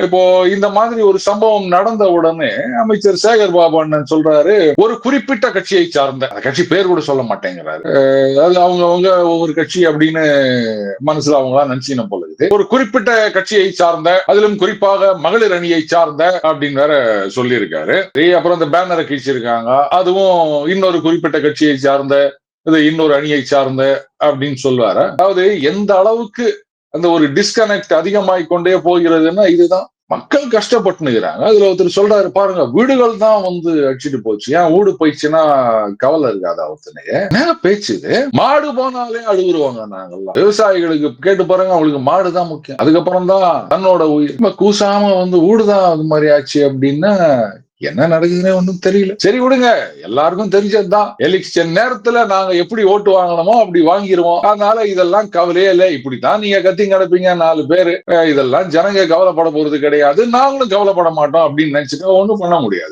இப்போ இந்த மாதிரி ஒரு சம்பவம் நடந்த உடனே அமைச்சர் சேகர் பாபு அண்ணன் சொல்றாரு, ஒரு குறிப்பிட்ட கட்சியை சார்ந்த, அந்த கட்சி பேர் கூட சொல்ல மாட்டேங்கிறாரு. அதாவது அவங்க ஒவ்வொரு கட்சி அப்படின்னு மனசுல அவங்களா நினைச்சின போல இருக்குது. ஒரு குறிப்பிட்ட கட்சியை சார்ந்த, அதிலும் குறிப்பாக மகளிர் அணியை சார்ந்த அப்படின்னு வேற சொல்லியிருக்காரு. அப்புறம் இந்த பேனரை கிழிச்சிருக்காங்க, அதுவும் இன்னொரு குறிப்பிட்ட கட்சியை சார்ந்த, இது இன்னொரு அணியை சார்ந்த அப்படின்னு சொல்லுவாரு. அதாவது எந்த அளவுக்கு அந்த ஒரு டிஸ்கனெக்ட் அதிகமாகிக் கொண்டே போகிறதுன்னா இதுதான். மக்கள் கஷ்டப்பட்டுனுக்குறாங்க. அதுல ஒருத்தர் சொல்றாரு பாருங்க, வீடுகள் தான் வந்து அடிச்சிட்டு போச்சு. ஏன் வீடு போயிடுச்சுன்னா கவலை இருக்காதா ஒருத்தனுக்கு? என்ன பேச்சு இது? மாடு போனாலே அழுகுருவாங்க நாங்கெல்லாம். விவசாயிகளுக்கு கேட்டு பாருங்க, அவங்களுக்கு மாடு தான் முக்கியம். அதுக்கப்புறம் தான் தன்னோட உயிர். நம்ம கூசாம வந்து வீடுதான் அது மாதிரி ஆச்சு அப்படின்னா என்ன நடக்குதுன்னே ஒன்றும் தெரியல. சரி விடுங்க, எல்லாருக்கும் தெரிஞ்சதுதான். எலெக்ஷன் நேரத்துல நாங்க எப்படி ஓட்டு வாங்கணுமோ அப்படி வாங்கிருவோம். அதனால இதெல்லாம் கவலையே இல்லை. இப்படித்தான் நீங்க கத்தி கிடப்பீங்க 4 பேரு. இதெல்லாம் ஜனங்க கவலைப்பட போறது கிடையாது, நாங்களும் கவலைப்பட மாட்டோம் அப்படின்னு நினைச்சுட்டு ஒண்ணும் பண்ண முடியாது.